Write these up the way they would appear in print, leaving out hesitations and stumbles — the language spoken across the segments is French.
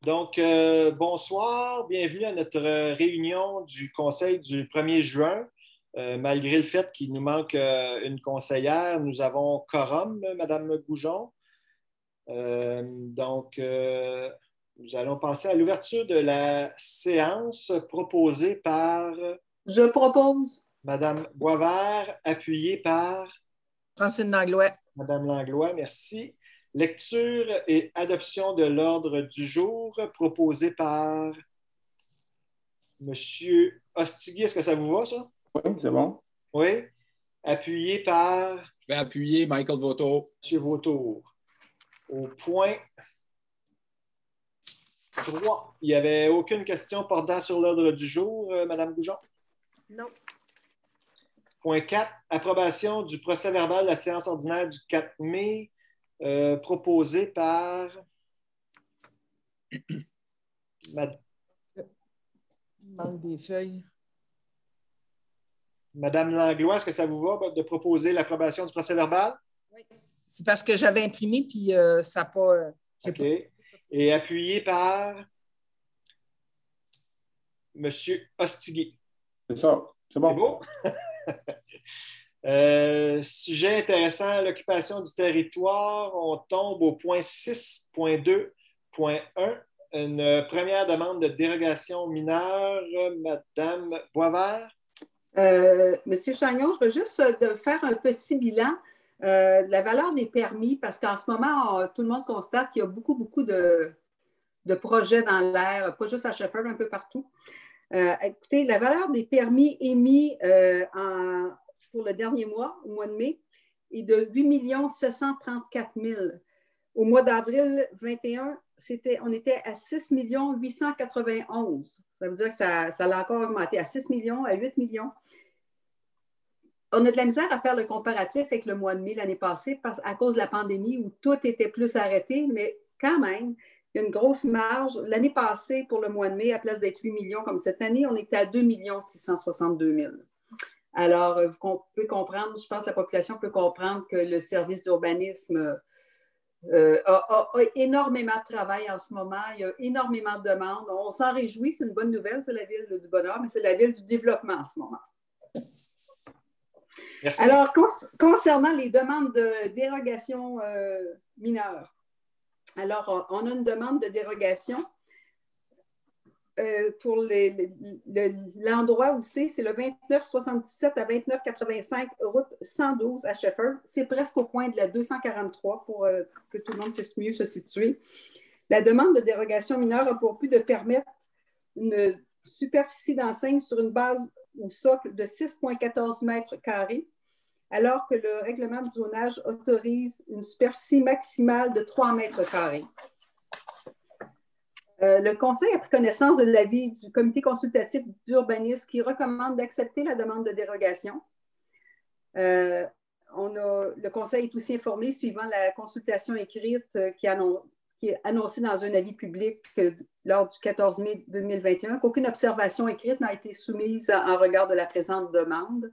Donc, bonsoir, bienvenue à notre réunion du Conseil du 1er juin. Malgré le fait qu'il nous manque une conseillère, nous avons quorum, Madame Goujon. Nous allons passer à l'ouverture de la séance proposée par Je propose Madame Boisvert, appuyée par Francine Langlois. Madame Langlois, merci. Lecture et adoption de l'ordre du jour proposé par Monsieur Ostigui. Est-ce que ça vous va, ça? Oui, c'est bon. Oui. Appuyé par Je vais appuyer Michael Vautour. Monsieur Vautour. Au point 3. Il n'y avait aucune question portant sur l'ordre du jour, Madame Goujon? Non. Point 4. Approbation du procès-verbal de la séance ordinaire du 4 mai. Proposé par Il manque des feuilles. Madame Langlois. Est-ce que ça vous va de proposer l'approbation du procès-verbal? Oui. C'est parce que j'avais imprimé puis ça n'a pas. OK. Et appuyé par Monsieur Ostigui. C'est ça. C'est bon. C'est beau? Sujet intéressant, l'occupation du territoire. On tombe au point 6.2.1. Une première demande de dérogation mineure. Madame Boisvert. Monsieur Chagnon, je veux juste faire un petit bilan de la valeur des permis parce qu'en ce moment, tout le monde constate qu'il y a beaucoup de projets dans l'air, pas juste à Shefford, un peu partout. Écoutez, la valeur des permis émis pour le dernier mois, au mois de mai, est de 8 734 000. Au mois d'avril 21, on était à 6 891. Ça veut dire que ça a encore augmenté à 6 millions, à 8 millions. On a de la misère à faire le comparatif avec le mois de mai l'année passée à cause de la pandémie où tout était plus arrêté, mais quand même, il y a une grosse marge. L'année passée, pour le mois de mai, à place d'être 8 millions comme cette année, on était à 2 662 000. Alors, vous pouvez comprendre, je pense que la population peut comprendre que le service d'urbanisme a énormément de travail en ce moment. Il y a énormément de demandes. On s'en réjouit, c'est une bonne nouvelle, c'est la ville du bonheur, mais c'est la ville du développement en ce moment. Merci. Alors, concernant les demandes de dérogation mineure, alors, on a une demande de dérogation pour l'endroit où c'est le 2977 à 2985 route 112 à Shefford. C'est presque au point de la 243 pour que tout le monde puisse mieux se situer. La demande de dérogation mineure a pour but de permettre une superficie d'enseigne sur une base au socle de 6,14 mètres carrés, alors que le règlement du zonage autorise une superficie maximale de 3 mètres carrés. Le Conseil a pris connaissance de l'avis du Comité consultatif d'urbanisme qui recommande d'accepter la demande de dérogation. Le Conseil est aussi informé, suivant la consultation écrite qui est annoncée dans un avis public lors du 14 mai 2021, qu'aucune observation écrite n'a été soumise en regard de la présente demande.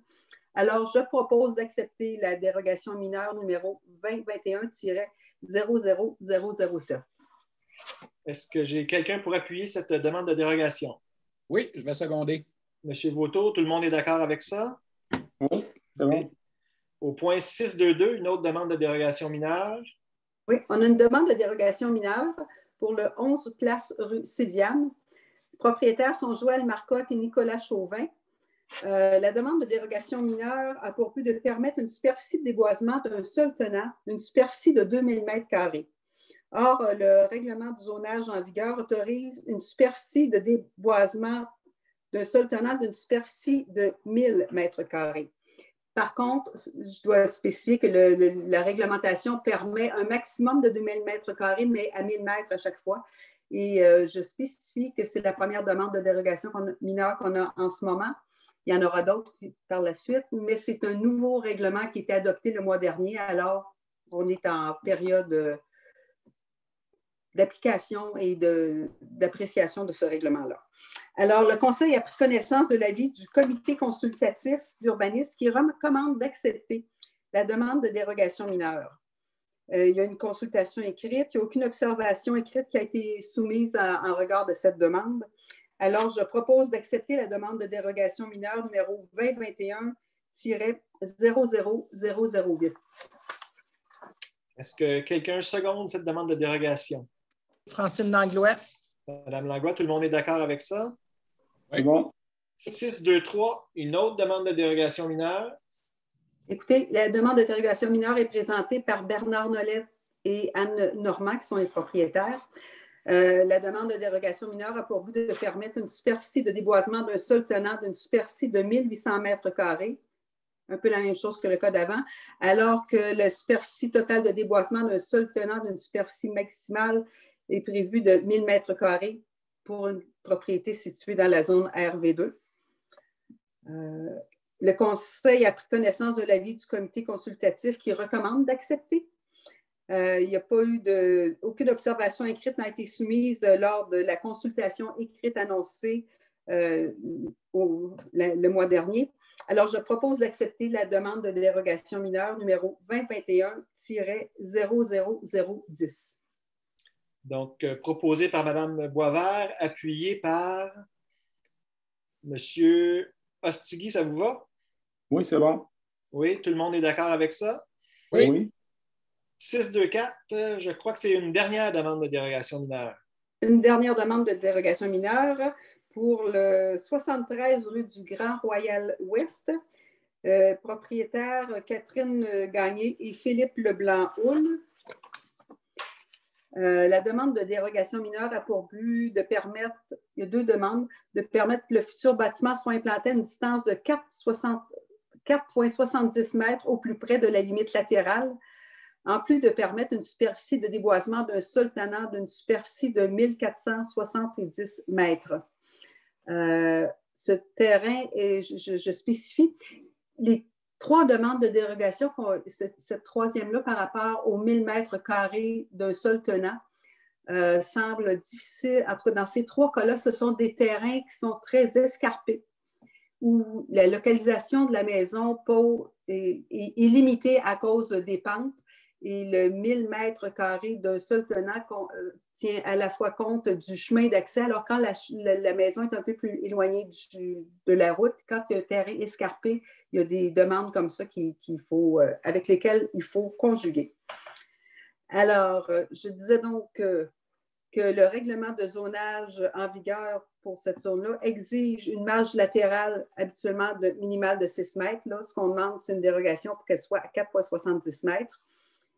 Alors, je propose d'accepter la dérogation mineure numéro 2021-00007. Est-ce que j'ai quelqu'un pour appuyer cette demande de dérogation? Oui, je vais seconder. Monsieur Vautour, tout le monde est d'accord avec ça? Oui, c'est bon. Au point 6.2.2, une autre demande de dérogation mineure. Oui, on a une demande de dérogation mineure pour le 11 place rue Sylviane. Propriétaires sont Joël Marcotte et Nicolas Chauvin. La demande de dérogation mineure a pour but de permettre une superficie de déboisement d'un seul tenant, d'une superficie de 2000 m². Or, le règlement du zonage en vigueur autorise une superficie de déboisement d'un seul tenant d'une superficie de 1000 m². Par contre, je dois spécifier que la réglementation permet un maximum de 2000 m², mais à 1000 m à chaque fois. Et je spécifie que c'est la première demande de dérogation mineure qu'on a en ce moment. Il y en aura d'autres par la suite, mais c'est un nouveau règlement qui a été adopté le mois dernier. Alors, on est en période d'application et d'appréciation de ce règlement-là. Alors, le Conseil a pris connaissance de l'avis du Comité consultatif d'urbanisme qui recommande d'accepter la demande de dérogation mineure. Il y a une consultation écrite. Il n'y a aucune observation écrite qui a été soumise en regard de cette demande. Alors, je propose d'accepter la demande de dérogation mineure numéro 2021-00008. Est-ce que quelqu'un seconde cette demande de dérogation? Francine Langlois. Madame Langlois, tout le monde est d'accord avec ça? C'est bon? 623, une autre demande de dérogation mineure. Écoutez, la demande de dérogation mineure est présentée par Bernard Nollet et Anne Normand, qui sont les propriétaires. La demande de dérogation mineure a pour but de permettre une superficie de déboisement d'un sol tenant d'une superficie de 1800 mètres carrés, un peu la même chose que le cas d'avant, alors que la superficie totale de déboisement d'un sol tenant d'une superficie maximale est prévue de 1000 mètres carrés pour une propriété située dans la zone RV2. Le Conseil a pris connaissance de l'avis du comité consultatif qui recommande d'accepter. Il n'y a pas eu aucune observation écrite n'a été soumise lors de la consultation écrite annoncée le mois dernier. Alors, je propose d'accepter la demande de dérogation mineure numéro 2021-00010. Donc, proposé par Mme Boisvert, appuyé par M. Ostigui, ça vous va? Oui, c'est bon. Oui, tout le monde est d'accord avec ça? Oui. 624, je crois que c'est une dernière demande de dérogation mineure. Une dernière demande de dérogation mineure pour le 73 rue du Grand Royal Ouest. Propriétaires Catherine Gagné et Philippe Leblanc-Houle. La demande de dérogation mineure a pour but de permettre, il y a deux demandes, de permettre que le futur bâtiment soit implanté à une distance de 4,70 mètres au plus près de la limite latérale, en plus de permettre une superficie de déboisement d'un sol tenant d'une superficie de 1470 mètres. Ce terrain, je spécifie, les trois demandes de dérogation, cette troisième-là par rapport aux 1000 mètres carrés d'un sol tenant, semble difficile. En tout cas, dans ces trois cas-là, ce sont des terrains qui sont très escarpés, où la localisation de la maison est limitée à cause des pentes. Et le 1000 mètres carrés d'un sol tenant tient à la fois compte du chemin d'accès. Alors, quand la maison est un peu plus éloignée de la route, quand il y a un terrain escarpé, il y a des demandes comme ça avec lesquelles il faut conjuguer. Alors, je disais donc que le règlement de zonage en vigueur pour cette zone-là exige une marge latérale habituellement minimale de 6 mètres. Là, ce qu'on demande, c'est une dérogation pour qu'elle soit à 4,70 mètres.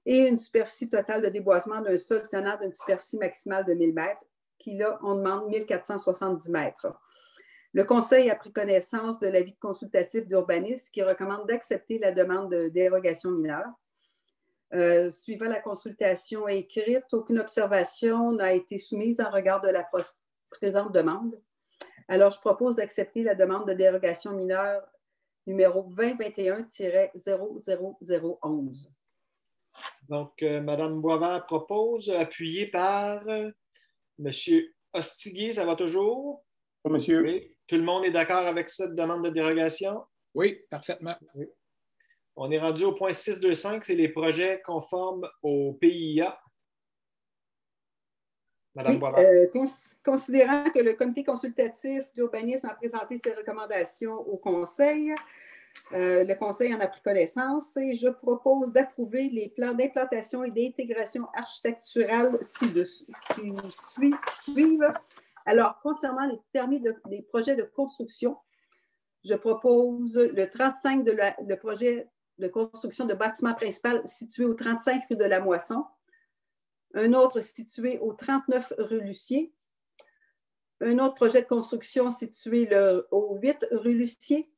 Et une superficie totale de déboisement d'un sol tenant d'une superficie maximale de 1000 mètres, qui là, on demande 1470 mètres. Le Conseil a pris connaissance de l'avis consultatif d'urbanisme qui recommande d'accepter la demande de dérogation mineure. Suivant la consultation écrite, aucune observation n'a été soumise en regard de la présente demande. Alors, je propose d'accepter la demande de dérogation mineure numéro 2021-00011. Donc, Mme Boisvert propose, appuyé par M. Ostigui, ça va toujours? Oui, monsieur. Oui. Tout le monde est d'accord avec cette demande de dérogation? Oui, parfaitement. Oui. On est rendu au point 625, c'est les projets conformes au PIA. Mme Boisvert. Considérant que le comité consultatif d'urbanisme a présenté ses recommandations au Conseil, le Conseil en a pris connaissance et je propose d'approuver les plans d'implantation et d'intégration architecturale suivent. Alors, concernant les permis des projets de construction, je propose le 35 le projet de construction de bâtiment principal situé au 35 rue de la Moisson, un autre situé au 39 rue Lucier, un autre projet de construction situé au 8 rue Lucier,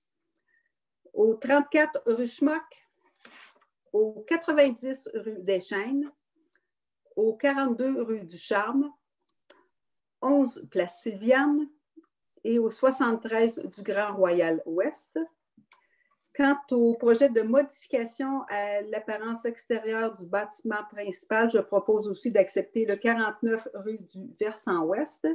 au 34 rue Schmock, au 90 rue des Chênes, au 42 rue du Charme, 11 place Sylviane et au 73 du Grand Royal Ouest. Quant au projet de modification à l'apparence extérieure du bâtiment principal, je propose aussi d'accepter le 49 rue du Versant Ouest.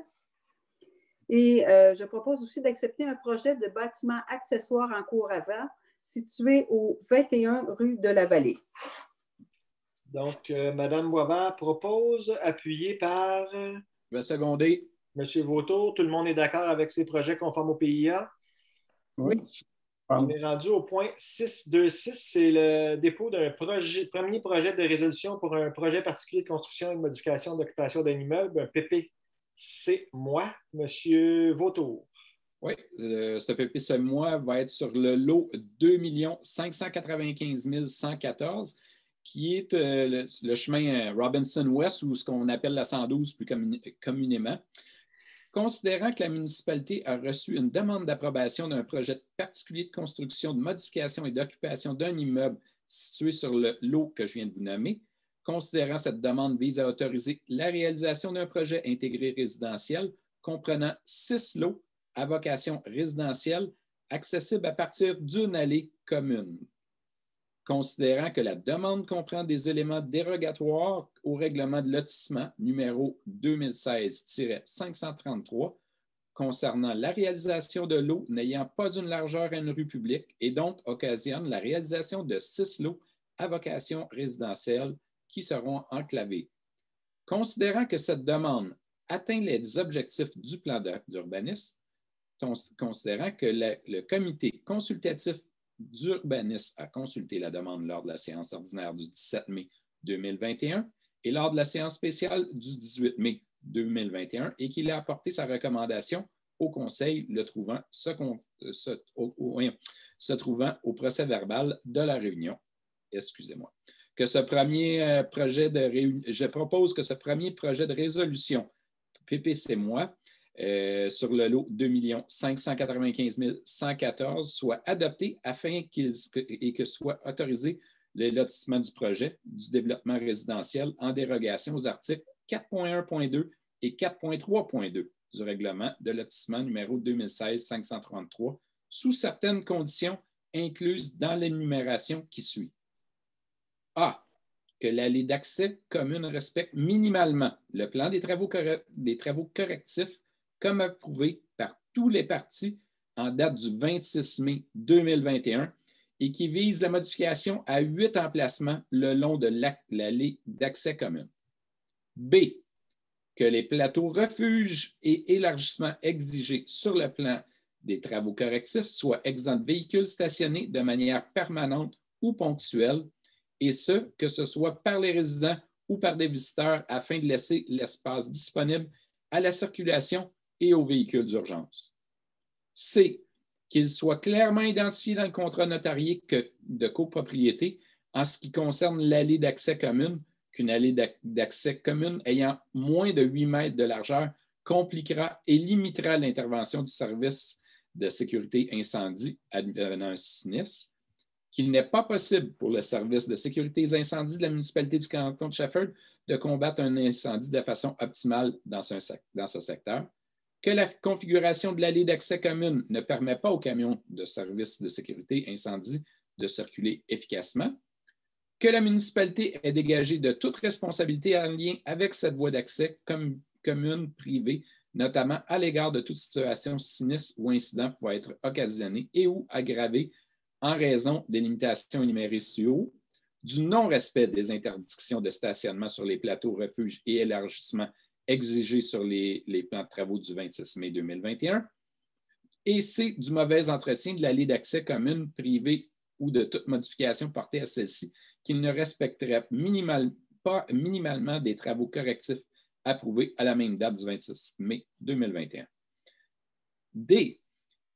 Et je propose aussi d'accepter un projet de bâtiment accessoire en cour avant, situé au 21 rue de la Vallée. Donc, Mme Boisvert propose, appuyé par Je vais seconder. M. Vautour. Tout le monde est d'accord avec ces projets conformes au PIA? Oui. On est rendu au point 626. C'est le dépôt d'un premier projet de résolution pour un projet particulier de construction et de modification d'occupation d'un immeuble, un PPC moi, M. Vautour. Oui, ce PPC-moi va être sur le lot 2 595 114, qui est le chemin Robinson-West, ou ce qu'on appelle la 112 plus communément. Considérant que la municipalité a reçu une demande d'approbation d'un projet particulier de construction, de modification et d'occupation d'un immeuble situé sur le lot que je viens de vous nommer, considérant cette demande vise à autoriser la réalisation d'un projet intégré résidentiel comprenant 6 lots à vocation résidentielle accessibles à partir d'une allée commune. Considérant que la demande comprend des éléments dérogatoires au règlement de lotissement numéro 2016-533 concernant la réalisation de lots n'ayant pas une largeur à une rue publique et donc occasionne la réalisation de 6 lots à vocation résidentielle qui seront enclavés. Considérant que cette demande atteint les objectifs du plan d'urbanisme, considérant que le comité consultatif d'urbanisme a consulté la demande lors de la séance ordinaire du 17 mai 2021 et lors de la séance spéciale du 18 mai 2021 et qu'il a apporté sa recommandation au Conseil le trouvant se trouvant au procès-verbal de la réunion. Excusez-moi. Que ce premier projet de je propose que ce premier projet de résolution PPC-moi sur le lot 2 595 114 soit adopté afin que soit autorisé le lotissement du projet du développement résidentiel en dérogation aux articles 4.1.2 et 4.3.2 du règlement de lotissement numéro 2016-533 sous certaines conditions incluses dans l'énumération qui suit. A. Que l'allée d'accès commune respecte minimalement le plan des travaux correctifs comme approuvé par tous les partis en date du 26 mai 2021 et qui vise la modification à 8 emplacements le long de l'allée d'accès commune. B. Que les plateaux refuges et élargissements exigés sur le plan des travaux correctifs soient exempts de véhicules stationnés de manière permanente ou ponctuelle, et que ce soit par les résidents ou par des visiteurs afin de laisser l'espace disponible à la circulation et aux véhicules d'urgence. C. Qu'il soit clairement identifié dans le contrat notarié de copropriété en ce qui concerne l'allée d'accès commune, qu'une allée d'accès commune ayant moins de 8 mètres de largeur compliquera et limitera l'intervention du service de sécurité incendie advenant un sinistre, qu'il n'est pas possible pour le service de sécurité des incendies de la municipalité du canton de Shefford de combattre un incendie de façon optimale dans ce secteur, que la configuration de l'allée d'accès commune ne permet pas aux camions de service de sécurité incendie de circuler efficacement, que la municipalité est dégagée de toute responsabilité en lien avec cette voie d'accès commune privée, notamment à l'égard de toute situation sinistre ou incident pouvant être occasionné et ou aggravé en raison des limitations énumérées ci-haut, du non-respect des interdictions de stationnement sur les plateaux, refuges et élargissements exigés sur les plans de travaux du 26 mai 2021, et C, du mauvais entretien de l'allée d'accès commune privée ou de toute modification portée à celle-ci, qu'il ne respecterait pas minimalement des travaux correctifs approuvés à la même date du 26 mai 2021. D.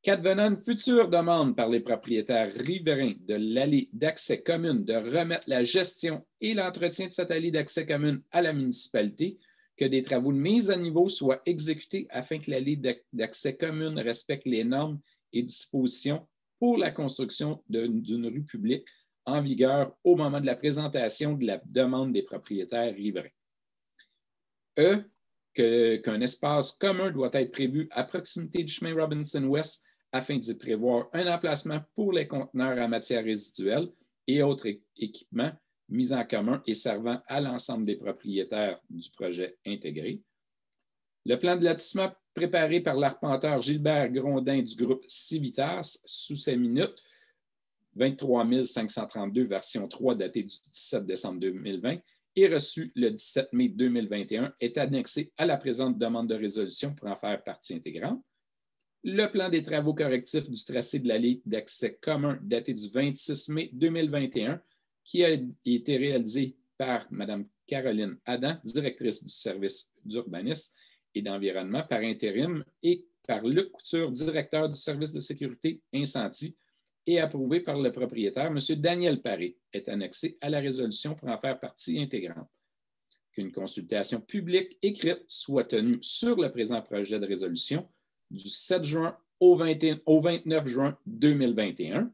Qu'advenant une future demande par les propriétaires riverains de l'allée d'accès commune de remettre la gestion et l'entretien de cette allée d'accès commune à la municipalité, que des travaux de mise à niveau soient exécutés afin que l'allée d'accès commune respecte les normes et dispositions pour la construction d'une rue publique en vigueur au moment de la présentation de la demande des propriétaires riverains. E. Qu'un espace commun doit être prévu à proximité du chemin Robinson-West afin d'y prévoir un emplacement pour les conteneurs en matière résiduelle et autres équipements mis en commun et servant à l'ensemble des propriétaires du projet intégré. Le plan de lotissement préparé par l'arpenteur Gilbert Grondin du groupe Civitas sous 5 minutes 23 532, version 3, datée du 17 décembre 2020, et reçu le 17 mai 2021, est annexé à la présente demande de résolution pour en faire partie intégrante. Le plan des travaux correctifs du tracé de la ligne d'accès commun daté du 26 mai 2021, qui a été réalisé par Mme Caroline Adam, directrice du service d'urbanisme et d'environnement par intérim, et par Luc Couture, directeur du service de sécurité incendie, et approuvé par le propriétaire, M. Daniel Paré, est annexé à la résolution pour en faire partie intégrante. Qu'une consultation publique écrite soit tenue sur le présent projet de résolution du 7 juin au 29 juin 2021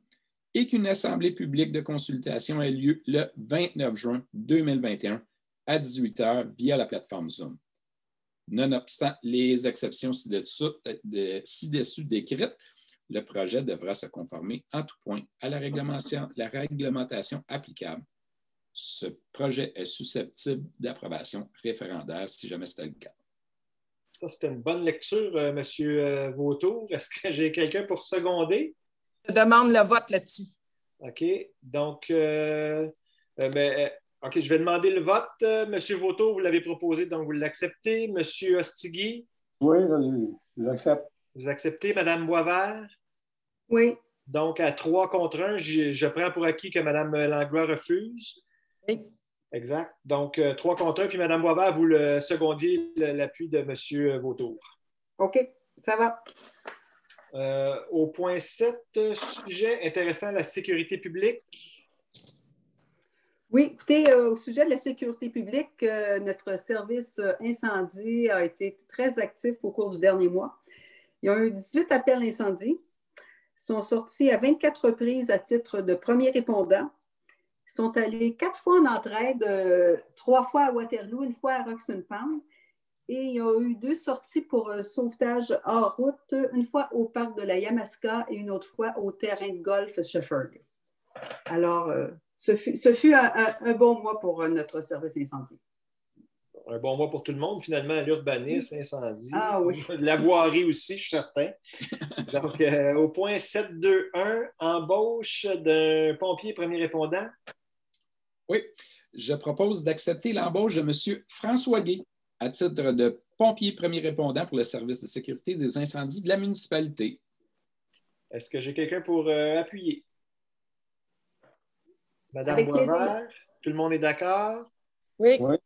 et qu'une assemblée publique de consultation ait lieu le 29 juin 2021 à 18h via la plateforme Zoom. Nonobstant les exceptions ci-dessus décrites, le projet devra se conformer en tout point à la réglementation applicable. Ce projet est susceptible d'approbation référendaire si jamais c'était le cas. Ça, c'était une bonne lecture, M. Vautour. Est-ce que j'ai quelqu'un pour seconder? Je demande le vote là-dessus. OK. Donc, je vais demander le vote. M. Vautour, vous l'avez proposé, donc vous l'acceptez. M. Ostigui? Oui, j'accepte. Vous acceptez. Mme Boisvert? Oui. Donc, à 3 contre 1, je prends pour acquis que Mme Langlois refuse. Oui. Exact. Donc, 3 contre 1, puis Mme Boisvert, vous le secondiez l'appui de M. Vautour. OK, ça va. Au point 7, sujet intéressant, la sécurité publique. Oui, écoutez, au sujet de la sécurité publique, notre service incendie a été très actif au cours du dernier mois. Il y a eu 18 appels incendie. Ils sont sortis à 24 reprises à titre de premiers répondants. Ils sont allés 4 fois en entraide, 3 fois à Waterloo, 1 fois à Roxton Pound. Et il y a eu 2 sorties pour sauvetage hors route, 1 fois au parc de la Yamaska et une autre fois au terrain de golf Shefford. Alors, ce fut un bon mois pour notre service incendie. Un bon mois pour tout le monde, finalement, l'urbanisme, l'incendie. Ah oui. La voirie aussi, je suis certain. Donc, au point 7.2.1, embauche d'un pompier premier répondant. Oui, je propose d'accepter l'embauche de M. François Guay à titre de pompier premier répondant pour le service de sécurité des incendies de la municipalité. Est-ce que j'ai quelqu'un pour appuyer? Madame Avec Boisvert, plaisir. tout le monde est d'accord? Oui. Oui.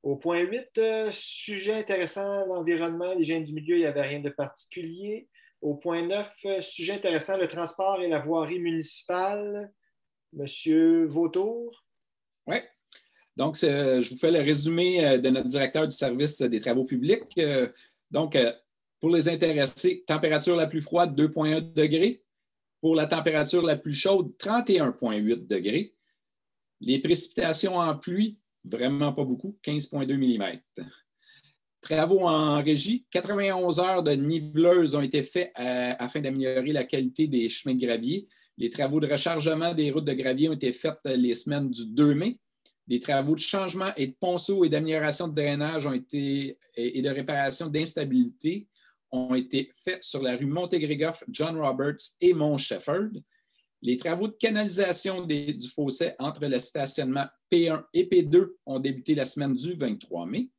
Au point 8, sujet intéressant, l'environnement, l'hygiène du milieu, il n'y avait rien de particulier. Au point 9, sujet intéressant, le transport et la voirie municipale. Monsieur Vautour. Oui. Donc, je vous fais le résumé de notre directeur du service des travaux publics. Donc, pour les intéressés, température la plus froide, 2,1 degrés. Pour la température la plus chaude, 31,8 degrés. Les précipitations en pluie, vraiment pas beaucoup, 15,2 mm. Travaux en régie, 91 heures de niveleuse ont été faits afin d'améliorer la qualité des chemins de gravier. Les travaux de rechargement des routes de gravier ont été faits les semaines du 2 mai. Des travaux de changement et de ponceau et d'amélioration de drainage et de réparation d'instabilité ont été faits sur la rue Montégrégor, John Roberts et Mont Shefford. Les travaux de canalisation du fossé entre le stationnement P1 et P2 ont débuté la semaine du 23 mai.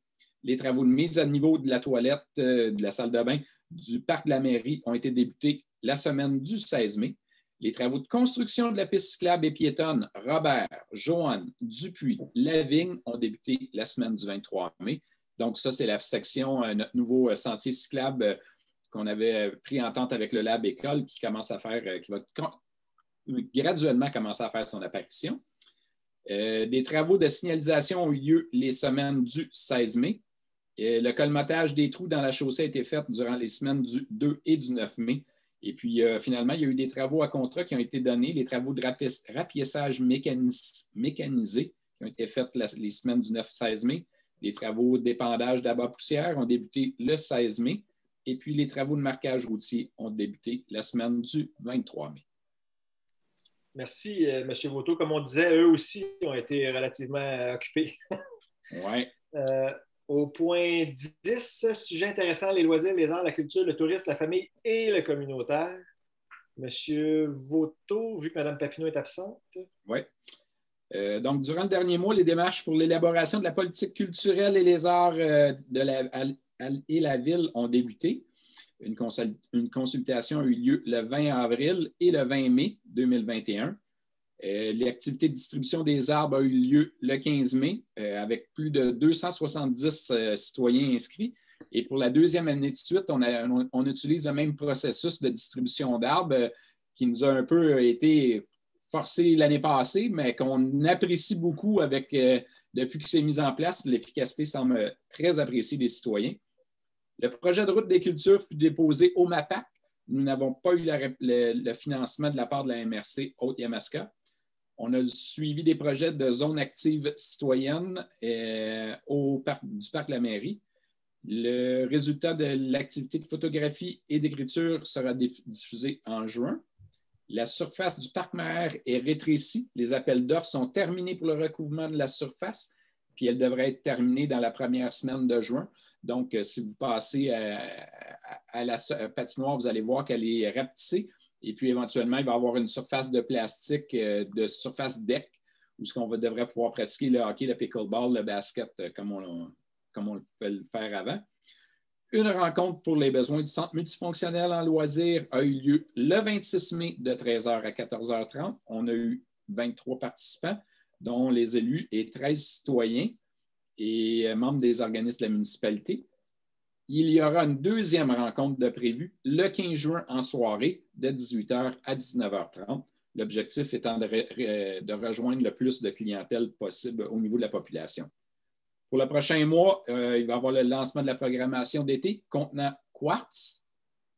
Les travaux de mise à niveau de la toilette, de la salle de bain du parc de la mairie ont été débutés la semaine du 16 mai. Les travaux de construction de la piste cyclable et piétonne Robert, Joanne, Dupuis, Lavigne ont débuté la semaine du 23 mai. Donc, ça, c'est la section, notre nouveau sentier cyclable qu'on avait pris en tente avec le Lab École qui commence à faire, qui va graduellement commencer à faire son apparition. Des travaux de signalisation ont eu lieu les semaines du 16 mai. Le colmatage des trous dans la chaussée a été fait durant les semaines du 2 et du 9 mai. Et puis, finalement, il y a eu des travaux à contrat qui ont été donnés, les travaux de rapiessage mécanisé qui ont été faits les semaines du 9-16 mai. Les travaux d'épandage d'abat-poussière ont débuté le 16 mai. Et puis, les travaux de marquage routier ont débuté la semaine du 23 mai. Merci, M. Vautour. Comme on disait, eux aussi ont été relativement occupés. Oui. Au point 10, sujet intéressant, les loisirs, les arts, la culture, le tourisme, la famille et le communautaire. Monsieur Vauteau, vu que Mme Papineau est absente. Oui. Donc, durant le dernier mois, les démarches pour l'élaboration de la politique culturelle et les arts et la ville ont débuté. Une consultation a eu lieu le 20 avril et le 20 mai 2021. L'activité de distribution des arbres a eu lieu le 15 mai avec plus de 270 citoyens inscrits. Et pour la deuxième année de suite, on utilise le même processus de distribution d'arbres qui nous a un peu été forcé l'année passée, mais qu'on apprécie beaucoup depuis que c'est mis en place. L'efficacité semble très appréciée des citoyens. Le projet de route des cultures fut déposé au MAPAC. Nous n'avons pas eu le financement de la part de la MRC Haute-Yamaska. On a suivi des projets de zone active citoyenne du Parc de la Mairie. Le résultat de l'activité de photographie et d'écriture sera diffusé en juin. La surface du parc Maher est rétrécie. Les appels d'offres sont terminés pour le recouvrement de la surface, puis elle devrait être terminée dans la première semaine de juin. Donc, si vous passez à la patinoire, vous allez voir qu'elle est rapetissée. Et puis, éventuellement, il va y avoir une surface de plastique, de surface deck, où devrait pouvoir pratiquer le hockey, le pickleball, le basket, comme on peut le faire avant. Une rencontre pour les besoins du centre multifonctionnel en loisirs a eu lieu le 26 mai de 13h à 14h30. On a eu 23 participants, dont les élus et 13 citoyens et membres des organismes de la municipalité. Il y aura une deuxième rencontre de prévue le 15 juin en soirée de 18h à 19h30. L'objectif étant de rejoindre le plus de clientèle possible au niveau de la population. Pour le prochain mois, il va y avoir le lancement de la programmation d'été contenant Quartz,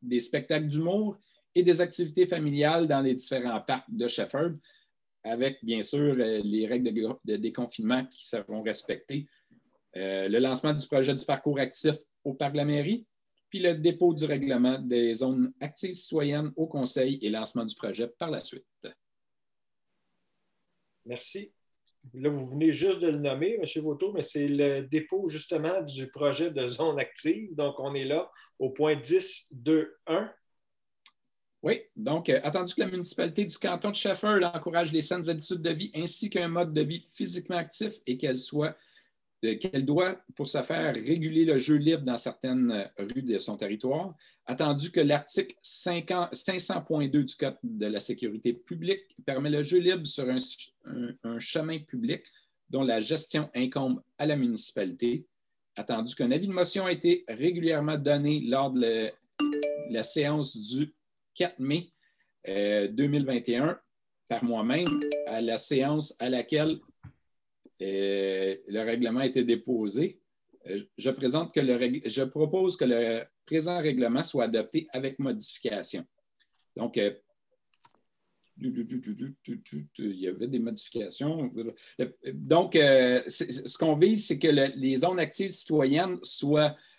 des spectacles d'humour et des activités familiales dans les différents parcs de Shefford, avec bien sûr les règles de déconfinement qui seront respectées. Le lancement du projet du parcours actif au Parc de la Mairie, puis le dépôt du règlement des zones actives citoyennes au Conseil et lancement du projet par la suite. Merci. Là, vous venez juste de le nommer, M. Vauteau, mais c'est le dépôt justement du projet de zone active. Donc, on est là au point 10.2.1. Oui, donc, attendu que la municipalité du canton de Shefford encourage les saines habitudes de vie ainsi qu'un mode de vie physiquement actif et qu'elle doit, pour ce faire, réguler le jeu libre dans certaines rues de son territoire, attendu que l'article 500.2 du Code de la sécurité publique permet le jeu libre sur un chemin public dont la gestion incombe à la municipalité, attendu qu'un avis de motion a été régulièrement donné lors de la séance du 4 mai 2021 par moi-même à la séance à laquelle le règlement a été déposé. Je propose que le présent règlement soit adopté avec modification. Donc, il y avait des modifications. Donc, ce qu'on vise, c'est que les zones actives citoyennes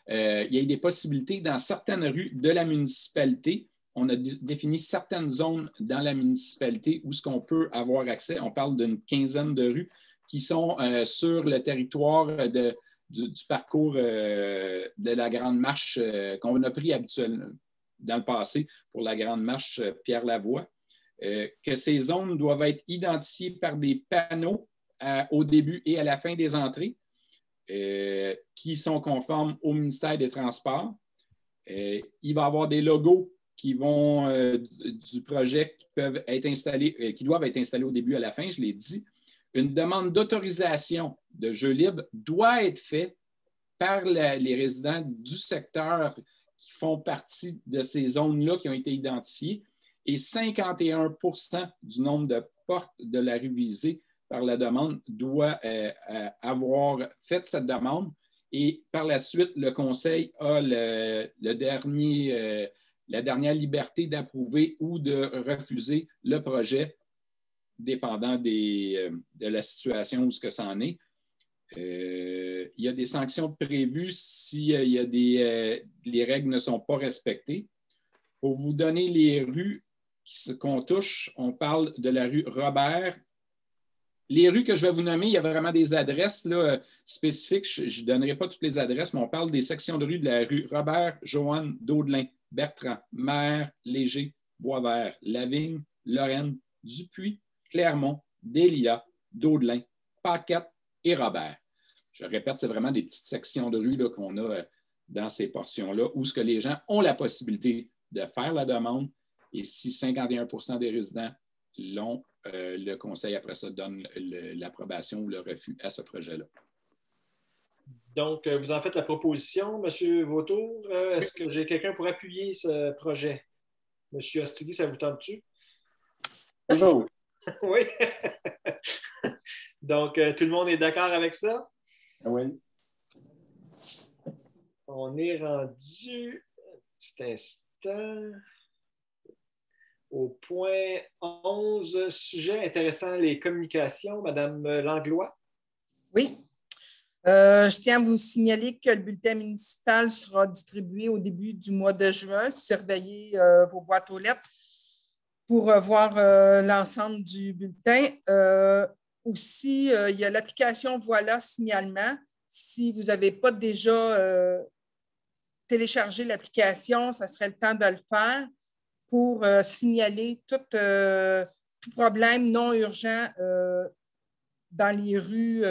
il y ait des possibilités dans certaines rues de la municipalité. On a défini certaines zones dans la municipalité où ce qu'on peut avoir accès. On parle d'une quinzaine de rues qui sont sur le territoire du parcours de la Grande Marche qu'on a pris habituellement dans le passé pour la Grande Marche Pierre-Lavoie, que ces zones doivent être identifiées par des panneaux au début et à la fin des entrées qui sont conformes au ministère des Transports. Il va y avoir des logos qui vont du projet qui doivent être installés au début et à la fin, je l'ai dit. Une demande d'autorisation de jeu libre doit être faite par les résidents du secteur qui font partie de ces zones-là qui ont été identifiées et 51% du nombre de portes de la rue visée par la demande doit avoir fait cette demande et par la suite, le Conseil a la dernière liberté d'approuver ou de refuser le projet dépendant de la situation où ce que ça en est. Il y a des sanctions prévues si les règles ne sont pas respectées. Pour vous donner les rues qu'on touche, on parle de la rue Robert. Les rues que je vais vous nommer, il y a vraiment des adresses là, spécifiques. Je ne donnerai pas toutes les adresses, mais on parle des sections de rue de la rue Robert, Joanne, Daudelin, Bertrand, Maher, Léger, Boisvert, Lavigne, Lorraine, Dupuis, Clermont, Délia, Daudelin, Paquette et Robert. Je répète, c'est vraiment des petites sections de rue qu'on a dans ces portions-là où ce que les gens ont la possibilité de faire la demande et si 51% des résidents l'ont, le conseil après ça donne l'approbation ou le refus à ce projet-là. Donc, vous en faites la proposition, M. Vautour. Est-ce que j'ai quelqu'un pour appuyer ce projet? M. Ostigui, ça vous tente-tu? Bonjour. Oui. Donc, tout le monde est d'accord avec ça? Oui. On est rendu, un petit instant, au point 11, sujet intéressant, les communications. Madame Langlois? Oui. Je tiens à vous signaler que le bulletin municipal sera distribué au début du mois de juin. Surveillez vos boîtes aux lettres pour voir l'ensemble du bulletin. Aussi, il y a l'application Voilà Signalement. Si vous n'avez pas déjà téléchargé l'application, ça serait le temps de le faire pour signaler tout problème non urgent dans les rues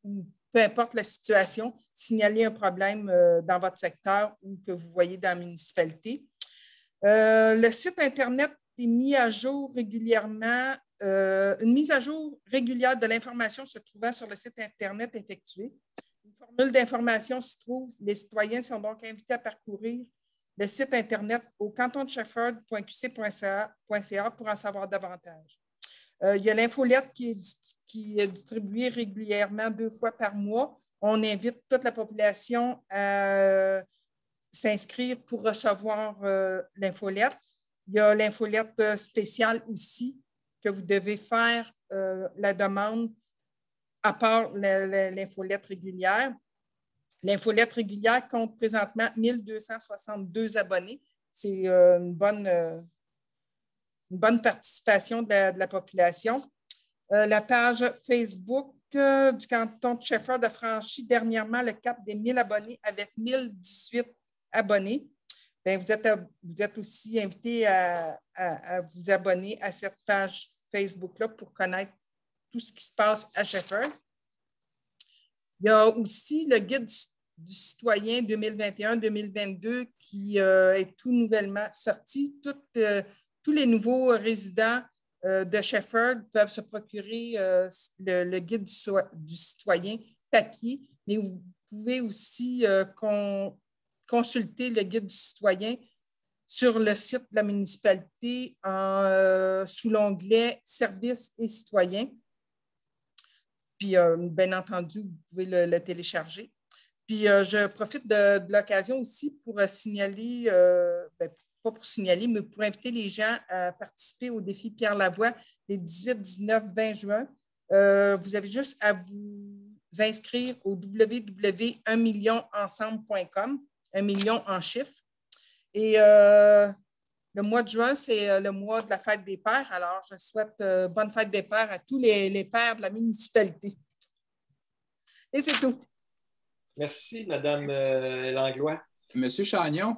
ou peu importe la situation, signaler un problème dans votre secteur ou que vous voyez dans la municipalité. Le site Internet est mis à jour régulièrement. Une mise à jour régulière de l'information se trouvant sur le site Internet effectuée. Une formule d'information s'y trouve. Les citoyens sont donc invités à parcourir le site Internet au cantonshefford.qc.ca pour en savoir davantage. Il y a l'infolette qui est distribuée régulièrement 2 fois par mois. On invite toute la population à s'inscrire pour recevoir l'infolette. Il y a l'infolette spéciale aussi que vous devez faire la demande à part l'infolette régulière. L'infolette régulière compte présentement 1262 abonnés. C'est une bonne participation de la population. La page Facebook du canton de Shefford a franchi dernièrement le cap des 1000 abonnés avec 1018 abonnés. Bien, vous êtes aussi invité à vous abonner à cette page Facebook-là pour connaître tout ce qui se passe à Shefford. Il y a aussi le guide du citoyen 2021-2022 qui est tout nouvellement sorti. Tous les nouveaux résidents de Shefford peuvent se procurer le guide du citoyen papier, mais vous pouvez aussi consulter le guide du citoyen sur le site de la municipalité sous l'onglet « Services et citoyens ». Puis, bien entendu, vous pouvez le télécharger. Puis, je profite de l'occasion aussi pour signaler, pas pour signaler, mais pour inviter les gens à participer au défi Pierre Lavoie les 18, 19, 20 juin. Vous avez juste à vous inscrire au www.1millionensemble.com, 1 million en chiffres. Et le mois de juin, c'est le mois de la fête des pères. Alors, je souhaite bonne fête des pères à tous les pères de la municipalité. Et c'est tout. Merci, Mme Langlois. Monsieur Chagnon,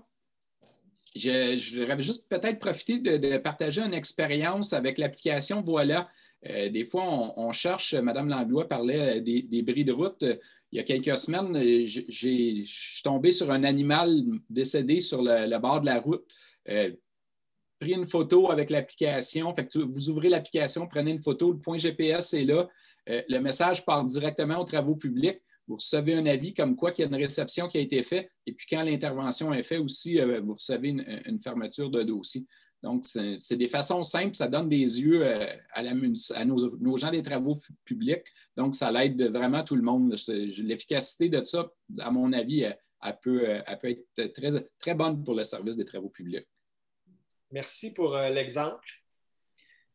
je voudrais juste peut-être profiter de partager une expérience avec l'application Voilà. Des fois, on cherche, Mme Langlois parlait des bris de route. Il y a quelques semaines, je suis tombé sur un animal décédé sur le bord de la route. Pris une photo avec l'application. Fait que vous ouvrez l'application, prenez une photo, le point GPS est là. Le message part directement aux travaux publics. Vous recevez un avis comme quoi qu'il y a une réception qui a été faite. Et puis, quand l'intervention est faite aussi, vous recevez une fermeture de dossier. Donc, c'est des façons simples. Ça donne des yeux à nos gens des travaux publics. Donc, ça l'aide vraiment tout le monde. L'efficacité de ça, à mon avis, elle peut être très, très bonne pour le service des travaux publics. Merci pour l'exemple.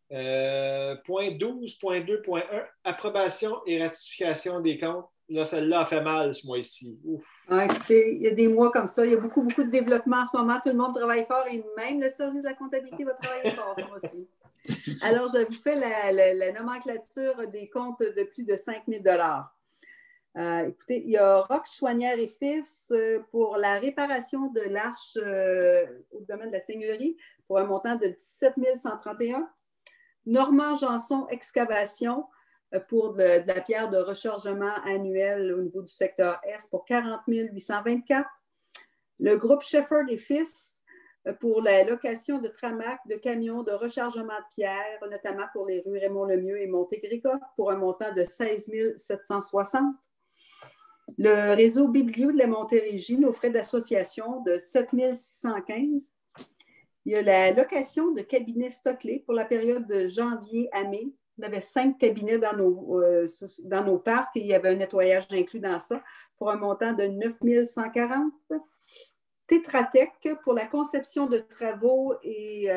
Point 12.2.1, approbation et ratification des comptes. Là, celle-là a fait mal ce mois-ci. Écoutez, il y a des mois comme ça. Il y a beaucoup, beaucoup de développement en ce moment. Tout le monde travaille fort et même le service de la comptabilité va travailler fort ce mois-ci. Alors, je vous fais la nomenclature des comptes de plus de 5 000 écoutez, il y a Roch Chouanière et Fils pour la réparation de l'arche au domaine de la Seigneurie pour un montant de 17 131. Normand Janson Excavation pour de la pierre de rechargement annuel au niveau du secteur Est pour 40 824. Le groupe Shepherd et Fils pour la location de tramac, de camions de rechargement de pierre, notamment pour les rues Raymond-Lemieux et Montégricot, pour un montant de 16 760. Le réseau Biblio de la Montérégie, nos frais d'association de 7 615. Il y a la location de cabinets Stockley pour la période de janvier à mai. On avait 5 cabinets dans nos parcs et il y avait un nettoyage inclus dans ça pour un montant de 9 140. Tétratec pour la conception de travaux et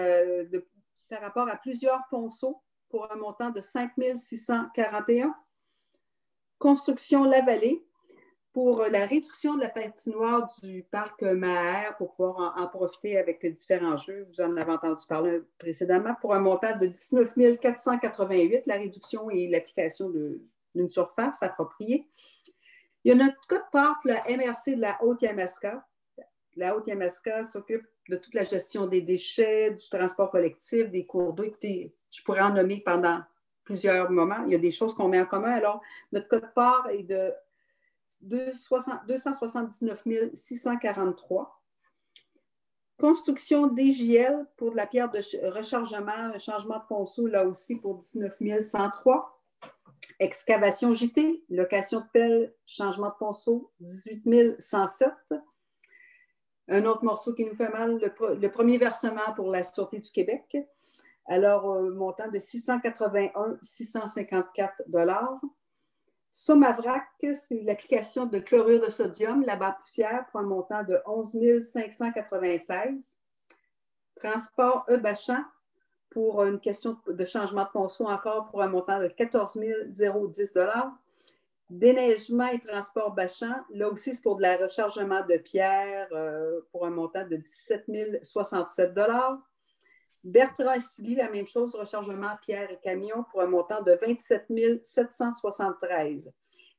par rapport à plusieurs ponceaux pour un montant de 5 641. Construction La Vallée pour la réduction de la patinoire du parc Maher pour pouvoir en profiter avec différents jeux. Vous en avez entendu parler précédemment pour un montant de 19 488, la réduction et l'application d'une surface appropriée. Il y a notre code-part pour la MRC de la Haute-Yamaska. La Haute-Yamaska s'occupe de toute la gestion des déchets, du transport collectif, des cours d'eau. Écoutez, je pourrais en nommer pendant plusieurs moments. Il y a des choses qu'on met en commun. Alors, notre code-part est de 279 643. Construction DJL pour de la pierre de rechargement, changement de ponceau, là aussi pour 19 103. Excavation JT, location de pelle, changement de ponceau, 18 107. Un autre morceau qui nous fait mal, le premier versement pour la Sûreté du Québec. Alors, montant de 681 654 $. Somavrac, c'est l'application de chlorure de sodium, la barre poussière, pour un montant de 11 596. Transport E-Bachan, pour une question de changement de ponceau encore, pour un montant de 14 010 $. Déneigement et transport Bachan, là aussi, c'est pour de la rechargement de pierre pour un montant de 17 067 $. Bertrand Estigui, la même chose, rechargement pierre et camion pour un montant de 27 773.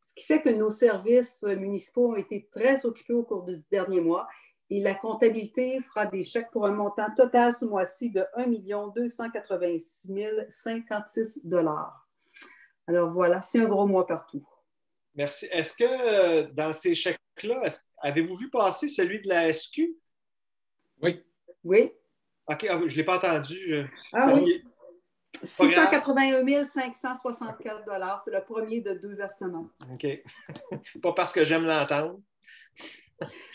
Ce qui fait que nos services municipaux ont été très occupés au cours du dernier mois et la comptabilité fera des chèques pour un montant total ce mois-ci de 1 286 056 $. Alors voilà, c'est un gros mois partout. Merci. Est-ce que dans ces chèques-là, avez-vous vu passer celui de la SQ? Oui. Oui. OK, je ne l'ai pas entendu. Ah oui. 681 564 $. C'est le premier de 2 versements. OK. Pas parce que j'aime l'entendre.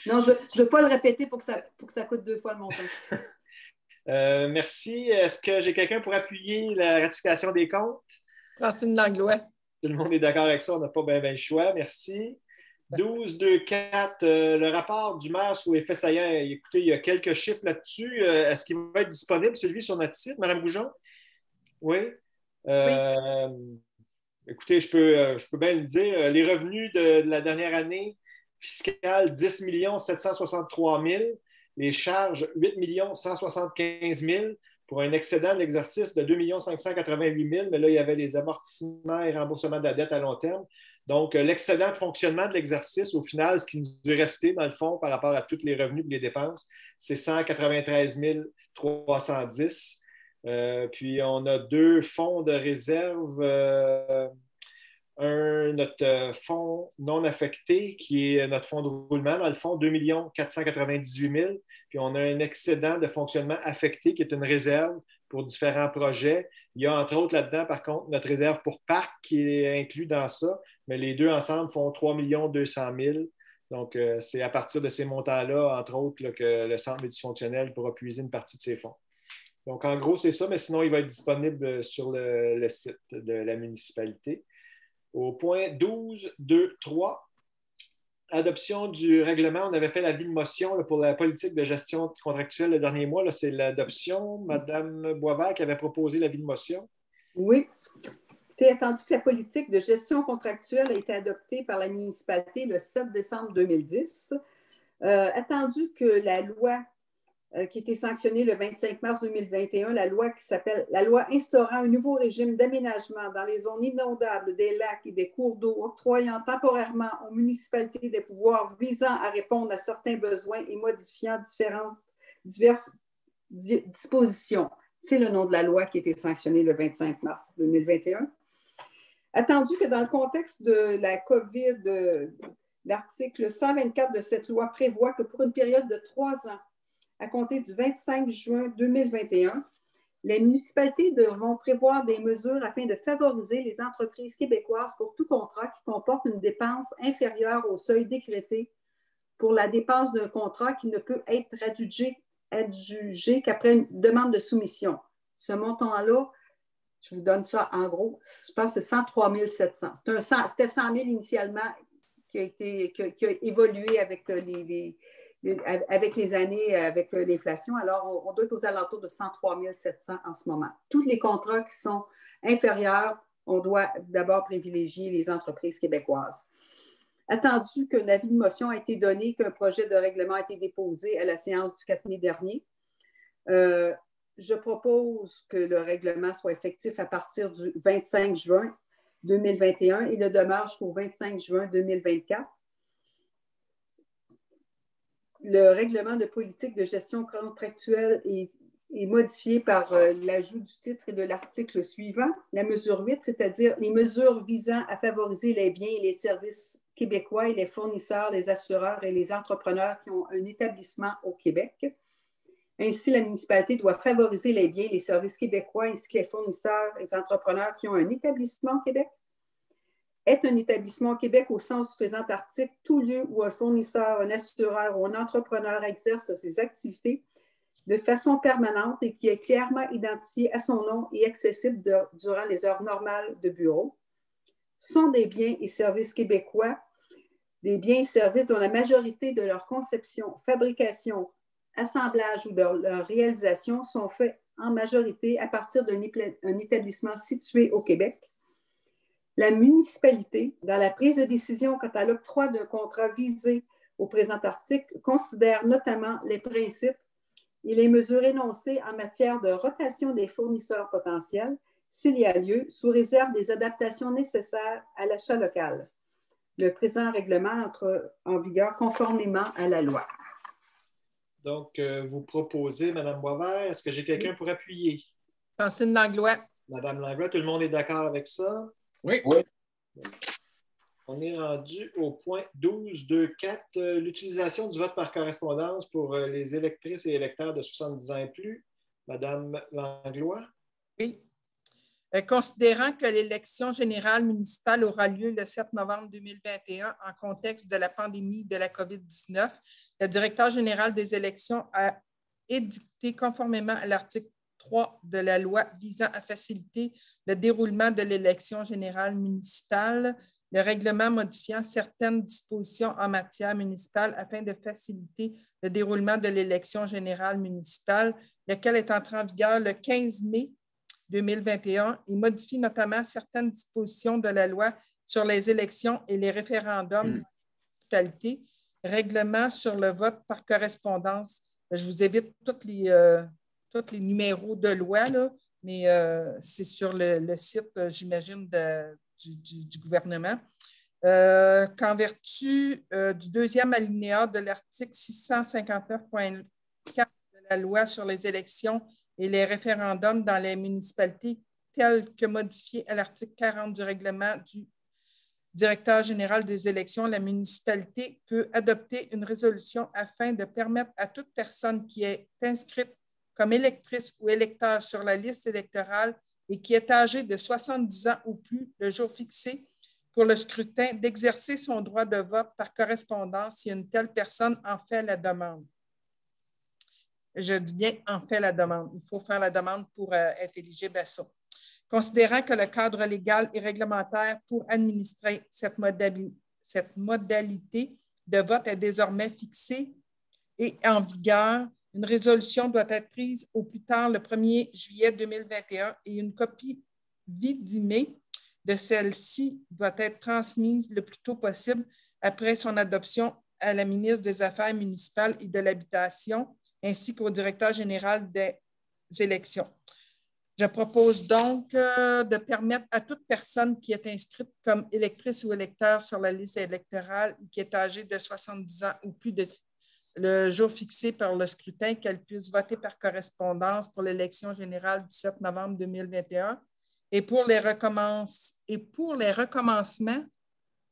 Non, je ne veux pas le répéter pour que ça coûte 2 fois le montant. Merci. Est-ce que j'ai quelqu'un pour appuyer la ratification des comptes? Francine Langlois. Tout le monde est d'accord avec ça, on n'a pas bien le choix. Merci. 12-2-4, le rapport du maire sous effet saillant. Écoutez, il y a quelques chiffres là-dessus. Est-ce qu'il va être disponible, celui sur notre site, Mme Goujon? Oui. Oui. Écoutez, je peux bien le dire. Les revenus de la dernière année fiscale, 10 763 000. Les charges, 8 175 000. Pour un excédent de l'exercice de 2 588 000, mais là, il y avait les amortissements et remboursements de la dette à long terme. Donc, l'excédent de fonctionnement de l'exercice, au final, ce qui nous est resté, dans le fond, par rapport à tous les revenus et les dépenses, c'est 193 310. Puis, on a 2 fonds de réserve. Notre fonds non affecté, qui est notre fonds de roulement, dans le fond, 2 498 000. Puis on a un excédent de fonctionnement affecté, qui est une réserve pour différents projets. Il y a entre autres là-dedans, par contre, notre réserve pour parc qui est inclus dans ça, mais les deux ensemble font 3 200 000. Donc, c'est à partir de ces montants-là, entre autres, là, que le centre multifonctionnel pourra puiser une partie de ses fonds. Donc, en gros, c'est ça, mais sinon, il va être disponible sur le site de la municipalité. Au point 12.2.3, adoption du règlement. On avait fait l'avis de motion là, pour la politique de gestion contractuelle le dernier mois. C'est l'adoption. Mme Boisvert qui avait proposé l'avis de motion. Oui. C'est attendu que la politique de gestion contractuelle a été adoptée par la municipalité le 7 décembre 2010. Attendu que la loi qui a été sanctionnée le 25 mars 2021, la loi qui s'appelle la loi instaurant un nouveau régime d'aménagement dans les zones inondables des lacs et des cours d'eau, octroyant temporairement aux municipalités des pouvoirs visant à répondre à certains besoins et modifiant diverses dispositions. C'est le nom de la loi qui a été sanctionnée le 25 mars 2021. Attendu que dans le contexte de la COVID, l'article 124 de cette loi prévoit que pour une période de 3 ans, à compter du 25 juin 2021, les municipalités devront prévoir des mesures afin de favoriser les entreprises québécoises pour tout contrat qui comporte une dépense inférieure au seuil décrété pour la dépense d'un contrat qui ne peut être adjugé qu'après une demande de soumission. Ce montant-là, je vous donne ça en gros, je pense que c'est 103 700. C'était 100 000 initialement qui a évolué avec les années, avec l'inflation. Alors, on doit être aux alentours de 103 700 en ce moment. Tous les contrats qui sont inférieurs, on doit d'abord privilégier les entreprises québécoises. Attendu qu'un avis de motion a été donné, qu'un projet de règlement a été déposé à la séance du 4 mai dernier, je propose que le règlement soit effectif à partir du 25 juin 2021 et le demeure jusqu'au 25 juin 2024. Le règlement de politique de gestion contractuelle est modifié par l'ajout du titre et de l'article suivant, la mesure 8, c'est-à-dire les mesures visant à favoriser les biens et les services québécois et les fournisseurs, les assureurs et les entrepreneurs qui ont un établissement au Québec. Ainsi, la municipalité doit favoriser les biens et les services québécois ainsi que les fournisseurs et les entrepreneurs qui ont un établissement au Québec. Est un établissement au Québec au sens du présent article tout lieu où un fournisseur, un assureur ou un entrepreneur exerce ses activités de façon permanente et qui est clairement identifié à son nom et accessible durant les heures normales de bureau. Sont des biens et services québécois, des biens et services dont la majorité de leur conception, fabrication, assemblage ou de leur réalisation sont faits en majorité à partir d'un établissement situé au Québec. La municipalité, dans la prise de décision quant à l'octroi d'un contrat visé au présent article, considère notamment les principes et les mesures énoncées en matière de rotation des fournisseurs potentiels, s'il y a lieu, sous réserve des adaptations nécessaires à l'achat local. Le présent règlement entre en vigueur conformément à la loi. Donc, vous proposez, Mme Boisvert, est-ce que j'ai quelqu'un pour appuyer? Francine Langlois. Mme Langlois, tout le monde est d'accord avec ça? Oui. On est rendu au point 12.2.4, l'utilisation du vote par correspondance pour les électrices et électeurs de 70 ans et plus. Mme Langlois? Oui. Considérant que l'élection générale municipale aura lieu le 7 novembre 2021 en contexte de la pandémie de la COVID-19, le directeur général des élections a édicté conformément à l'article 3 de la loi visant à faciliter le déroulement de l'élection générale municipale, le règlement modifiant certaines dispositions en matière municipale afin de faciliter le déroulement de l'élection générale municipale, lequel est entré en vigueur le 15 mai 2021 et modifie notamment certaines dispositions de la loi sur les élections et les référendums de municipalité, règlement sur le vote par correspondance. Je vous évite tous les numéros de loi, là, mais c'est sur le site, j'imagine, du gouvernement. Qu'en vertu du deuxième alinéa de l'article 659.4 de la loi sur les élections et les référendums dans les municipalités tel que modifié à l'article 40 du règlement du directeur général des élections, la municipalité peut adopter une résolution afin de permettre à toute personne qui est inscrite comme électrice ou électeur sur la liste électorale et qui est âgée de 70 ans ou plus le jour fixé pour le scrutin d'exercer son droit de vote par correspondance si une telle personne en fait la demande. Je dis bien en fait la demande. Il faut faire la demande pour être éligible à ça. Considérant que le cadre légal et réglementaire pour administrer cette modalité de vote est désormais fixé et en vigueur, une résolution doit être prise au plus tard le 1er juillet 2021 et une copie vidimée de celle-ci doit être transmise le plus tôt possible après son adoption à la ministre des Affaires municipales et de l'Habitation ainsi qu'au directeur général des élections. Je propose donc de permettre à toute personne qui est inscrite comme électrice ou électeur sur la liste électorale et qui est âgée de 70 ans ou plus le jour fixé par le scrutin, qu'elle puisse voter par correspondance pour l'élection générale du 7 novembre 2021 et pour les recommencements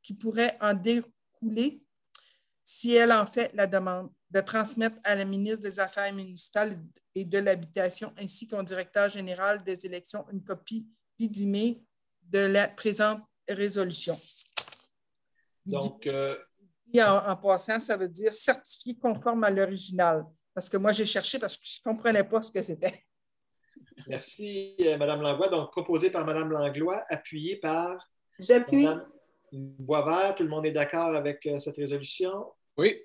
qui pourraient en découler si elle en fait la demande, de transmettre à la ministre des Affaires municipales et de l'Habitation ainsi qu'au directeur général des élections une copie vidimée de la présente résolution. Donc, en passant, ça veut dire certifié conforme à l'original. Parce que moi, j'ai cherché parce que je ne comprenais pas ce que c'était. merci, Mme Langlois. Donc, proposé par Mme Langlois, appuyé par J'appuie. Mme Boisvert. Tout le monde est d'accord avec cette résolution? Oui.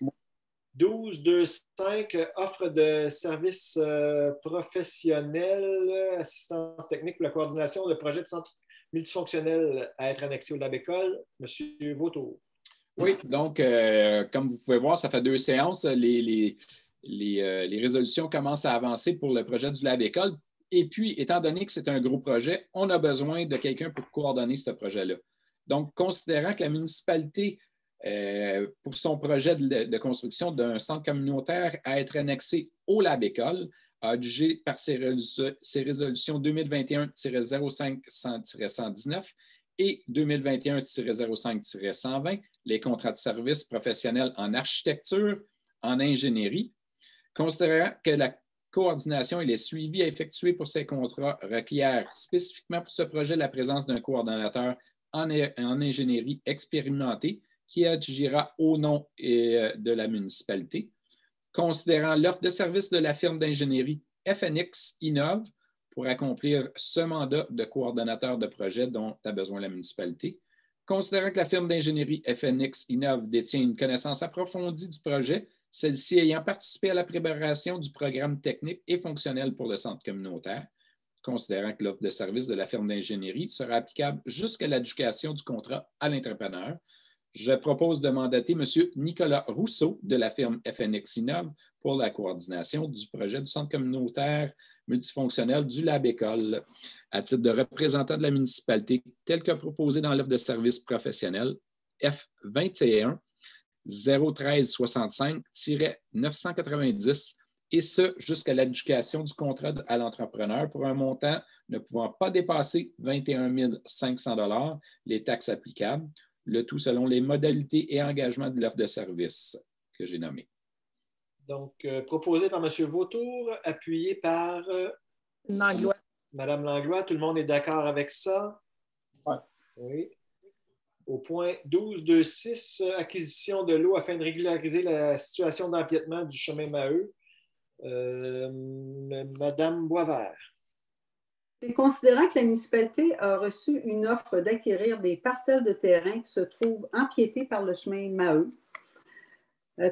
12.2.5, offre de services professionnels, assistance technique pour la coordination de projets de centre multifonctionnel à être annexé au Lab-École. Monsieur Vautour. Oui, donc, comme vous pouvez voir, ça fait 2 séances. Les résolutions commencent à avancer pour le projet du Lab-École. Et puis, étant donné que c'est un gros projet, on a besoin de quelqu'un pour coordonner ce projet-là. Donc, considérant que la municipalité, pour son projet de construction d'un centre communautaire à être annexé au Lab-École, a adjugé par ses résolutions 2021-05-119 et 2021-05-120 les contrats de services professionnels en architecture, en ingénierie. Considérant que la coordination et les suivis à effectuer pour ces contrats requièrent spécifiquement pour ce projet la présence d'un coordonnateur en ingénierie expérimenté qui agira au nom de la municipalité. Considérant l'offre de service de la firme d'ingénierie FNX Innov pour accomplir ce mandat de coordonnateur de projet dont a besoin la municipalité. Considérant que la firme d'ingénierie FNX Innov détient une connaissance approfondie du projet, celle-ci ayant participé à la préparation du programme technique et fonctionnel pour le centre communautaire. Considérant que l'offre de service de la firme d'ingénierie sera applicable jusqu'à l'adjudication du contrat à l'entrepreneur, je propose de mandater M. Nicolas Rousseau de la firme FNX Innov pour la coordination du projet du centre communautaire multifonctionnel du Lab-École à titre de représentant de la municipalité tel que proposé dans l'offre de service professionnel F21 01365-990 et ce jusqu'à l'adjudication du contrat à l'entrepreneur pour un montant ne pouvant pas dépasser 21 500 $, les taxes applicables, le tout selon les modalités et engagements de l'offre de service que j'ai nommée. Donc, proposé par M. Vautour, appuyé par Langlois. Mme Langlois. Tout le monde est d'accord avec ça? Oui. Oui. Au point 12.2.6, acquisition de l'eau afin de régulariser la situation d'empiètement du chemin Maheu. Mme Boisvert. Et considérant que la municipalité a reçu une offre d'acquérir des parcelles de terrain qui se trouvent empiétées par le chemin Maheu,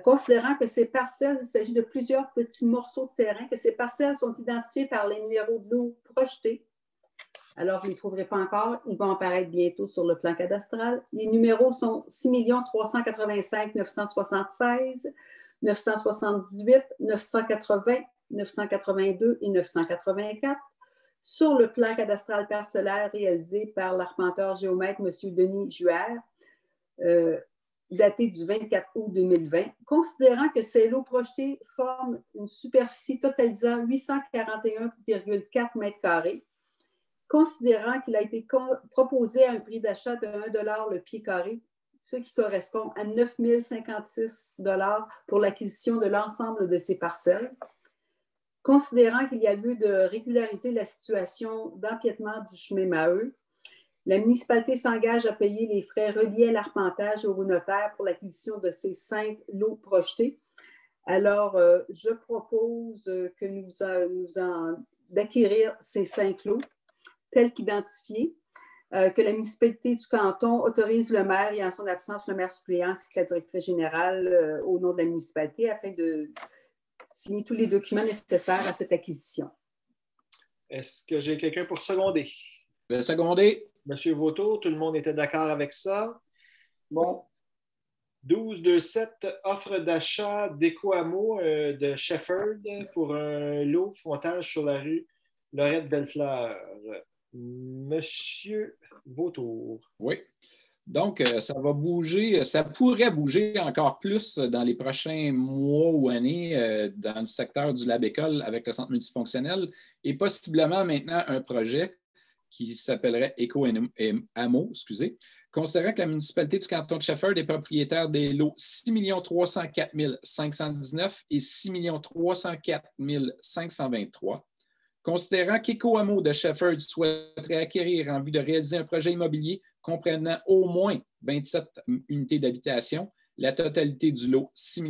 considérant que ces parcelles, il s'agit de plusieurs petits morceaux de terrain, que ces parcelles sont identifiées par les numéros de l'eau projetés. Alors, vous ne les trouverez pas encore. Ils vont apparaître bientôt sur le plan cadastral. Les numéros sont 6 385 976, 978, 980, 982 et 984. Sur le plan cadastral parcellaire réalisé par l'arpenteur géomètre M. Denis Juère, daté du 24 août 2020, considérant que ces lots projetés forment une superficie totalisant 841,4 m², considérant qu'il a été proposé à un prix d'achat de 1 $ le pied carré, ce qui correspond à 9 056 $ pour l'acquisition de l'ensemble de ces parcelles, considérant qu'il y a lieu de régulariser la situation d'empiètement du chemin Maheu, la municipalité s'engage à payer les frais reliés à l'arpentage au notaire pour l'acquisition de ces 5 lots projetés. Alors, je propose d'acquérir ces 5 lots tels qu'identifiés, que la municipalité du canton autorise le maire et en son absence le maire suppléant ainsi que la directrice générale au nom de la municipalité afin de signer tous les documents nécessaires à cette acquisition. Est-ce que j'ai quelqu'un pour seconder? Je vais seconder. Monsieur Vautour, tout le monde était d'accord avec ça? Bon. 12.2.7, offre d'achat d'Écoamo de Shefford pour un lot frontage sur la rue Lorette Bellefleur. Monsieur Vautour. Oui. Donc, ça va bouger, ça pourrait bouger encore plus dans les prochains mois ou années dans le secteur du lab-école avec le centre multifonctionnel et possiblement maintenant un projet qui s'appellerait Éco-Amo, considérant que la municipalité du canton de Shefford est propriétaire des lots 6 304 519 et 6 304 523. Considérant qu'Éco-Amo de Shefford souhaiterait acquérir en vue de réaliser un projet immobilier comprenant au moins 27 unités d'habitation, la totalité du lot 6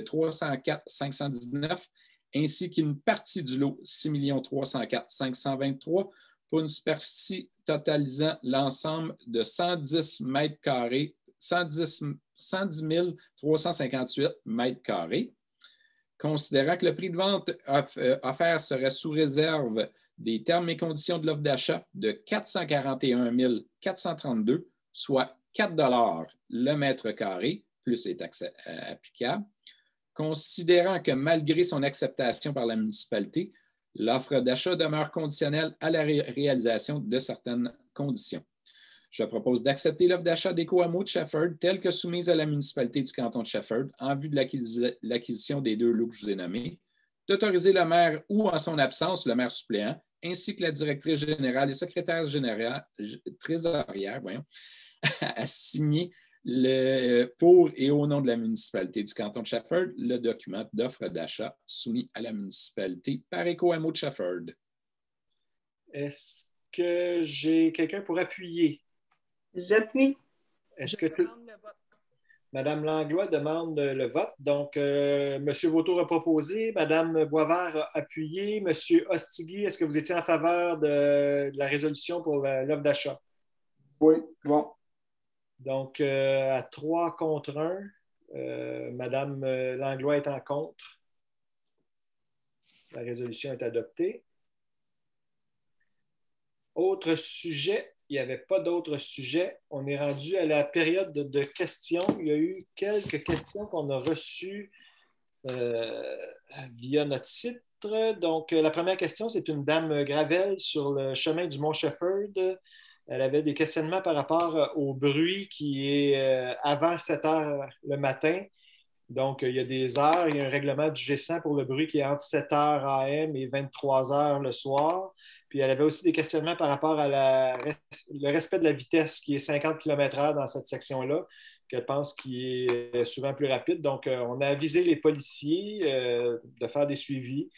304 519, ainsi qu'une partie du lot 6 304 523 pour une superficie totalisant l'ensemble de 110 mètres carrés, 110 358 mètres carrés. Considérant que le prix de vente offert serait sous réserve des termes et conditions de l'offre d'achat de 441 432, soit 4 $ le mètre carré, plus les taxes applicables. Considérant que malgré son acceptation par la municipalité, l'offre d'achat demeure conditionnelle à la réalisation de certaines conditions. Je propose d'accepter l'offre d'achat d'Éco-Amo de Shefford telle que soumise à la municipalité du canton de Shefford en vue de l'acquisition des 2 lots que je vous ai nommés, d'autoriser le maire ou en son absence le maire suppléant, ainsi que la directrice générale et secrétaire générale trésorière à signer pour et au nom de la municipalité du canton de Shefford le document d'offre d'achat soumis à la municipalité par Éco-Amo de Shefford. Est-ce que j'ai quelqu'un pour appuyer? J'appuie. Est-ce que Mme Langlois demande le vote. Donc, M. Vautour a proposé, Mme Boisvert a appuyé. M. Ostigui, est-ce que vous étiez en faveur de la résolution pour l'offre d'achat? Oui, bon. Donc, à 3 contre 1, Mme Langlois est en contre. La résolution est adoptée. Autre sujet, il n'y avait pas d'autres sujets. On est rendu à la période de questions. Il y a eu quelques questions qu'on a reçues via notre site. Donc, la première question, c'est une dame Gravel sur le chemin du Mont-Shefford. Elle avait des questionnements par rapport au bruit qui est avant 7 heures le matin. Donc, il y a des heures, il y a un règlement du G100 pour le bruit qui est entre 7 heures AM et 23 heures le soir. Puis elle avait aussi des questionnements par rapport à le respect de la vitesse qui est 50 km/h dans cette section-là, qu'elle pense qui est souvent plus rapide. Donc, on a avisé les policiers de faire des suivis.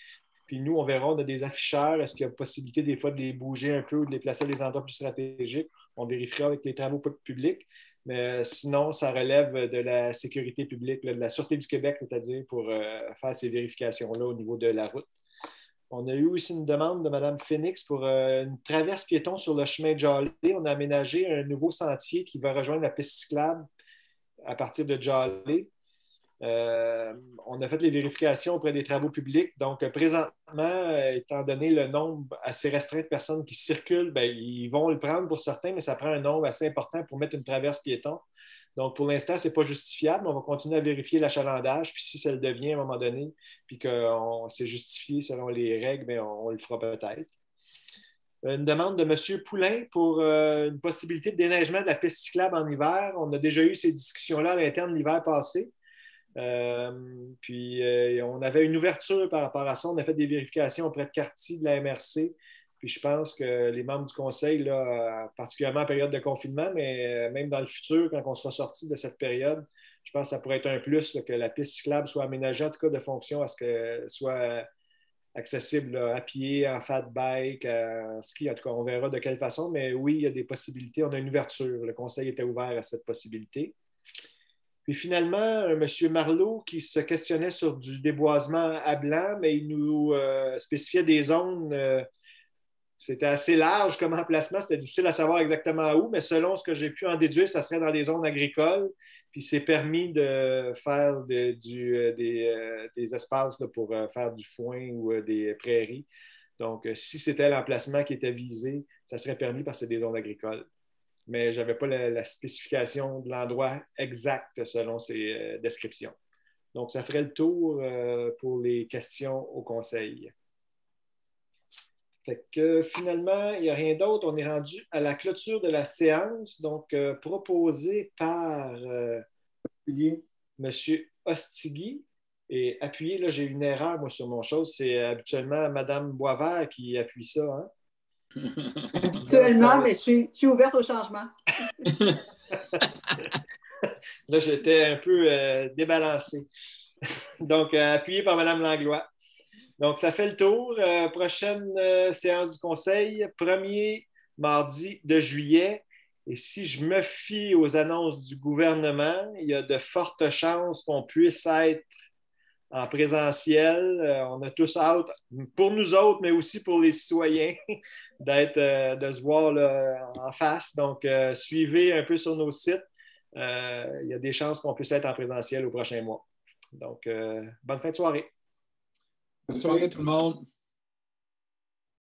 Puis nous, on verra, on a des afficheurs. Est-ce qu'il y a possibilité des fois de les bouger un peu ou de les placer à des endroits plus stratégiques? On vérifiera avec les travaux publics. Mais sinon, ça relève de la sécurité publique, de la Sûreté du Québec, c'est-à-dire pour faire ces vérifications-là au niveau de la route. On a eu aussi une demande de Mme Phoenix pour une traverse piéton sur le chemin Jolly. On a aménagé un nouveau sentier qui va rejoindre la piste cyclable à partir de Jolly. On a fait les vérifications auprès des travaux publics. Donc, présentement, étant donné le nombre assez restreint de personnes qui circulent, bien, ils vont le prendre pour certains, mais ça prend un nombre assez important pour mettre une traverse piéton. Donc, pour l'instant, ce n'est pas justifiable. On va continuer à vérifier l'achalandage. Puis, si ça le devient à un moment donné, puis que c'est justifié selon les règles, bien, on le fera peut-être. Une demande de M. Poulain pour une possibilité de déneigement de la piste cyclable en hiver. On a déjà eu ces discussions-là à l'interne l'hiver passé. Puis, on avait une ouverture par rapport à ça. On a fait des vérifications auprès de Carty, de la MRC. Puis, je pense que les membres du conseil, là, particulièrement en période de confinement, mais même dans le futur, quand on sera sorti de cette période, je pense que ça pourrait être un plus là, que la piste cyclable soit aménagée, en tout cas de fonction à ce qu'elle soit accessible là, à pied, en fat bike, en ski. En tout cas, on verra de quelle façon. Mais oui, il y a des possibilités. On a une ouverture. Le conseil était ouvert à cette possibilité. Puis finalement, M. Marleau qui se questionnait sur du déboisement à blanc, mais il nous spécifiait des zones. C'était assez large comme emplacement, c'était difficile à savoir exactement où, mais selon ce que j'ai pu en déduire, ça serait dans les zones agricoles. Puis c'est permis de faire des espaces là, pour faire du foin ou des prairies. Donc, si c'était l'emplacement qui était visé, ça serait permis parce que c'est des zones agricoles. Mais je n'avais pas la spécification de l'endroit exact selon ces descriptions. Donc, ça ferait le tour pour les questions au conseil. Fait que finalement, il n'y a rien d'autre. On est rendu à la clôture de la séance, donc proposée par M. Ostigui et appuyé. Là, j'ai une erreur, moi, sur mon chose. C'est habituellement Mme Boisvert qui appuie ça. Hein? Habituellement, mais je suis ouverte au changement. Là, j'étais un peu débalancé. Donc, appuyé par Mme Langlois. Donc, ça fait le tour. Prochaine séance du Conseil, 1er mardi de juillet. Et si je me fie aux annonces du gouvernement, il y a de fortes chances qu'on puisse être en présentiel. On a tous hâte, pour nous autres, mais aussi pour les citoyens, de se voir là, en face. Donc, suivez un peu sur nos sites. Il y a des chances qu'on puisse être en présentiel au prochain mois. Donc, bonne fin de soirée. Bonne soirée tout le monde.